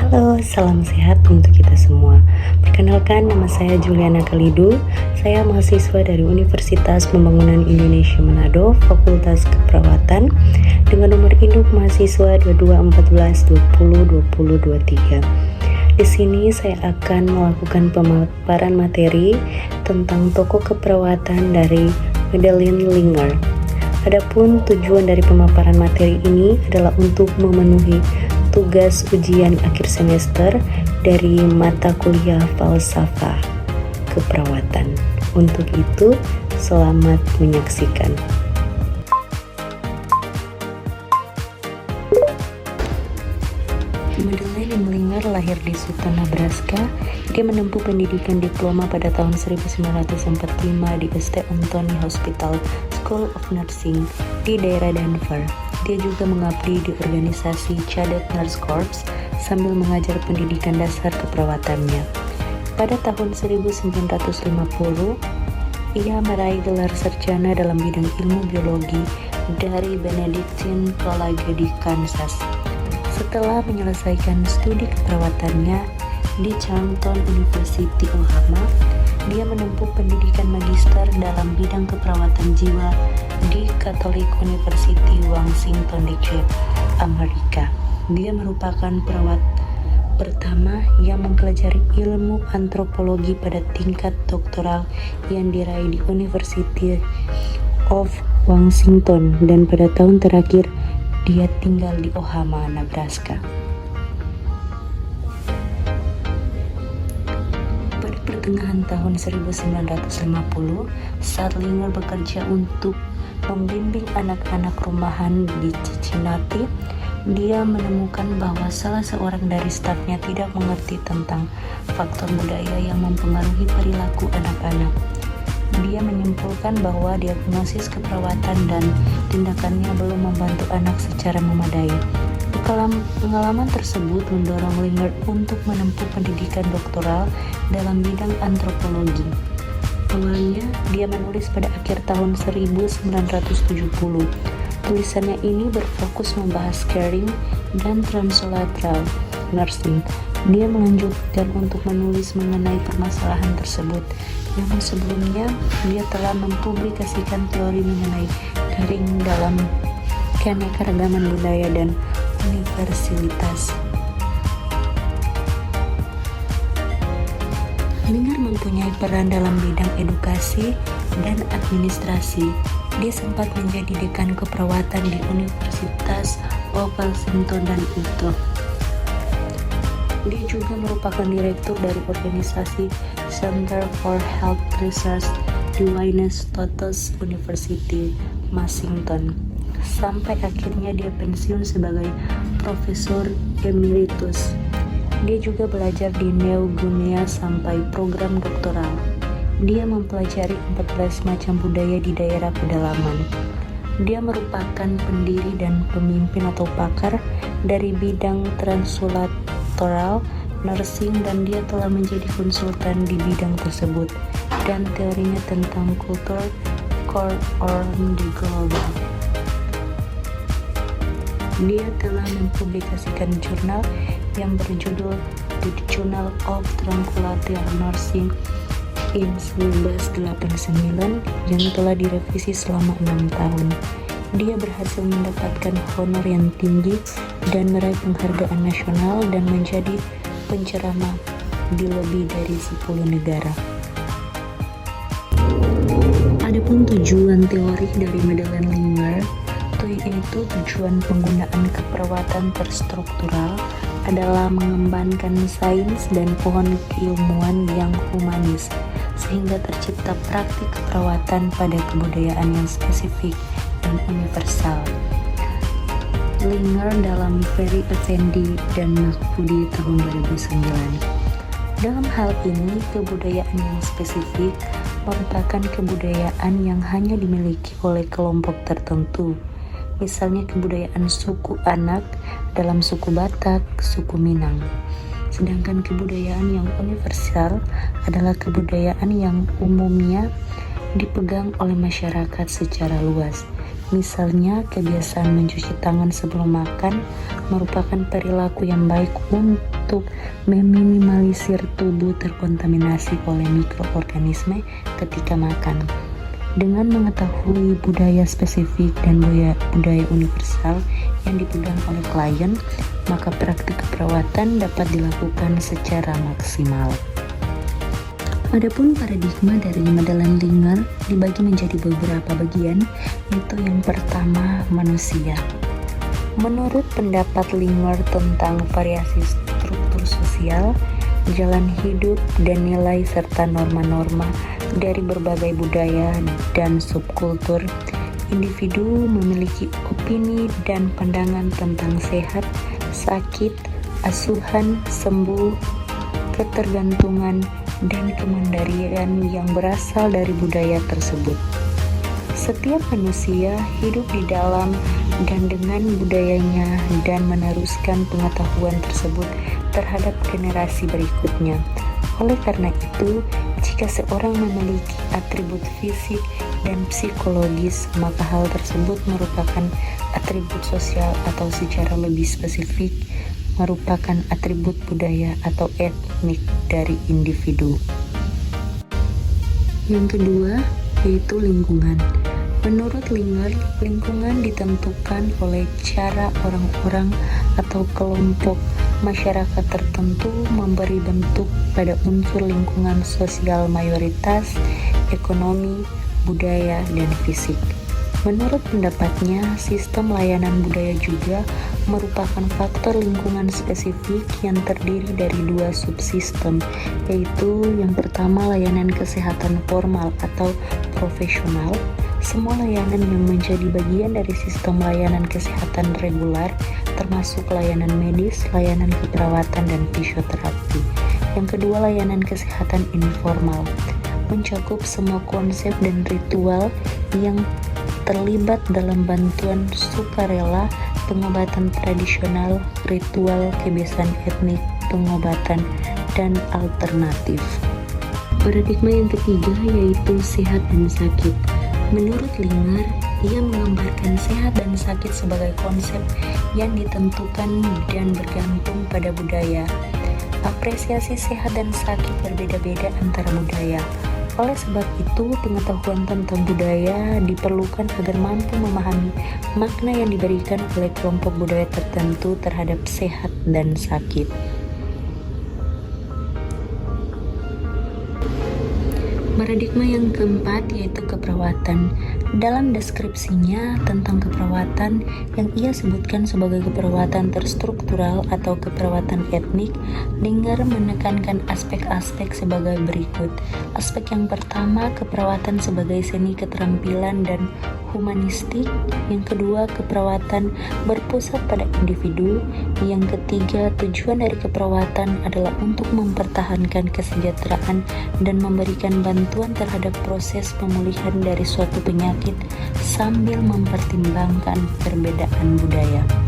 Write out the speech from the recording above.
Halo, salam sehat untuk kita semua. Perkenalkan, nama saya Juliana Kalidu. Saya mahasiswa dari Universitas Pembangunan Indonesia Manado, Fakultas Keperawatan, dengan nomor induk mahasiswa 2214202023. Di sini saya akan melakukan pemaparan materi tentang tokoh keperawatan dari Madeleine L'Engle. Adapun tujuan dari pemaparan materi ini adalah untuk memenuhi tugas ujian akhir semester dari mata kuliah falsafah keperawatan. Untuk itu, selamat menyaksikan. Madeleine L'Engle lahir di Sutton, Nebraska. Dia menempuh pendidikan diploma pada tahun 1945 di St. Anthony Hospital School of Nursing di daerah Denver. Dia juga mengabdi di organisasi Cadet Nurse Corps sambil mengajar pendidikan dasar keperawatannya. Pada tahun 1950, ia meraih gelar sarjana dalam bidang ilmu biologi dari Benedictine College di Kansas. Setelah menyelesaikan studi keperawatannya di Charlton University, Oklahoma, dia menempuh pendidikan magister dalam bidang keperawatan jiwa di Catholic University Washington DC, Amerika. Dia merupakan perawat pertama yang mempelajari ilmu antropologi pada tingkat doktoral yang diraih di University of Washington, dan pada tahun terakhir dia tinggal di Omaha, Nebraska. Pada pertengahan tahun 1950, saat L'Engle bekerja untuk membimbing anak-anak rumahan di Cincinnati, dia menemukan bahwa salah seorang dari stafnya tidak mengerti tentang faktor budaya yang mempengaruhi perilaku anak-anak. Dia menyimpulkan bahwa diagnosis keperawatan dan tindakannya belum membantu anak secara memadai. Pengalaman tersebut mendorong L'Engle untuk menempuh pendidikan doktoral dalam bidang antropologi. Awalnya, dia menulis pada akhir tahun 1970. Tulisannya ini berfokus membahas caring dan translateral nursing. Dia melanjutkan untuk menulis mengenai permasalahan tersebut. Namun sebelumnya, dia telah mempublikasikan teori mengenai caring dalam keanekaragaman budaya dan universalitas. L'Engle mempunyai peran dalam bidang edukasi dan administrasi. Dia sempat menjadi dekan keperawatan di Universitas of Washington dan Utah. Dia juga merupakan direktur dari organisasi Center for Health Research di Minnesota University, Washington, sampai akhirnya dia pensiun sebagai profesor emeritus. Dia juga belajar di New Guinea sampai program doktoral. Dia mempelajari 14 macam budaya di daerah pedalaman. Dia merupakan pendiri dan pemimpin atau pakar dari bidang translateral nursing, dan dia telah menjadi konsultan di bidang tersebut dan teorinya tentang kultur core on the global. Dia telah mempublikasikan jurnal yang berjudul The Journal of Translateral Nursing in 1989 yang telah direvisi selama 6 tahun. Dia berhasil mendapatkan honor yang tinggi dan meraih penghargaan nasional dan menjadi penceramah di lebih dari 10 negara. Adapun tujuan teori dari Madeleine L'Engle, yaitu tujuan penggunaan keperawatan terstruktural adalah mengembangkan sains dan pohon keilmuan yang humanis, sehingga tercipta praktik keperawatan pada kebudayaan yang spesifik dan universal. L'Engle dalam Ferry Effendi dan Mahfudi tahun 2009. Dalam hal ini, kebudayaan yang spesifik merupakan kebudayaan yang hanya dimiliki oleh kelompok tertentu. Misalnya kebudayaan suku Anak dalam suku Batak, suku Minang. Sedangkan kebudayaan yang universal adalah kebudayaan yang umumnya dipegang oleh masyarakat secara luas. Misalnya, kebiasaan mencuci tangan sebelum makan merupakan perilaku yang baik untuk meminimalisir tubuh terkontaminasi oleh mikroorganisme ketika makan. Dengan mengetahui budaya spesifik dan budaya universal yang dipegang oleh klien, maka praktik keperawatan dapat dilakukan secara maksimal. Adapun paradigma dari Madeline Linger dibagi menjadi beberapa bagian, yaitu yang pertama, manusia. Menurut pendapat Linger tentang variasi struktur sosial, jalan hidup, dan nilai serta norma-norma dari berbagai budaya dan subkultur, individu memiliki opini dan pandangan tentang sehat, sakit, asuhan, sembuh, ketergantungan, dan kemandirian yang berasal dari budaya tersebut. Setiap manusia hidup di dalam dan dengan budayanya dan meneruskan pengetahuan tersebut terhadap generasi berikutnya. Oleh karena itu, jika seorang memiliki atribut fisik dan psikologis, maka hal tersebut merupakan atribut sosial atau secara lebih spesifik merupakan atribut budaya atau etnik dari individu. Yang kedua, yaitu lingkungan. Menurut Linger, lingkungan ditentukan oleh cara orang-orang atau kelompok masyarakat tertentu memberi bentuk pada unsur lingkungan sosial mayoritas, ekonomi, budaya, dan fisik. Menurut pendapatnya, sistem layanan budaya juga merupakan faktor lingkungan spesifik yang terdiri dari dua subsistem, yaitu yang pertama layanan kesehatan formal atau profesional. Semua layanan yang menjadi bagian dari sistem layanan kesehatan reguler, termasuk layanan medis, layanan keperawatan, dan fisioterapi. Yang kedua, layanan kesehatan informal, mencakup semua konsep dan ritual yang terlibat dalam bantuan sukarela, pengobatan tradisional, ritual kebiasaan etnik, pengobatan, dan alternatif. Paradigma yang ketiga yaitu sehat dan sakit. Menurut Linger, ia menggambarkan sehat dan sakit sebagai konsep yang ditentukan dan bergantung pada budaya. Apresiasi sehat dan sakit berbeda-beda antara budaya. Oleh sebab itu, pengetahuan tentang budaya diperlukan agar mampu memahami makna yang diberikan oleh kelompok budaya tertentu terhadap sehat dan sakit. Paradigma yang keempat yaitu keperawatan. Dalam deskripsinya tentang keperawatan yang ia sebutkan sebagai keperawatan terstruktural atau keperawatan etnik, Linger menekankan aspek-aspek sebagai berikut. Aspek yang pertama, keperawatan sebagai seni keterampilan dan humanistik. Yang kedua, keperawatan berpusat pada individu. Yang ketiga, tujuan dari keperawatan adalah untuk mempertahankan kesejahteraan dan memberikan bantuan terhadap proses pemulihan dari suatu penyakit sambil mempertimbangkan perbedaan budaya.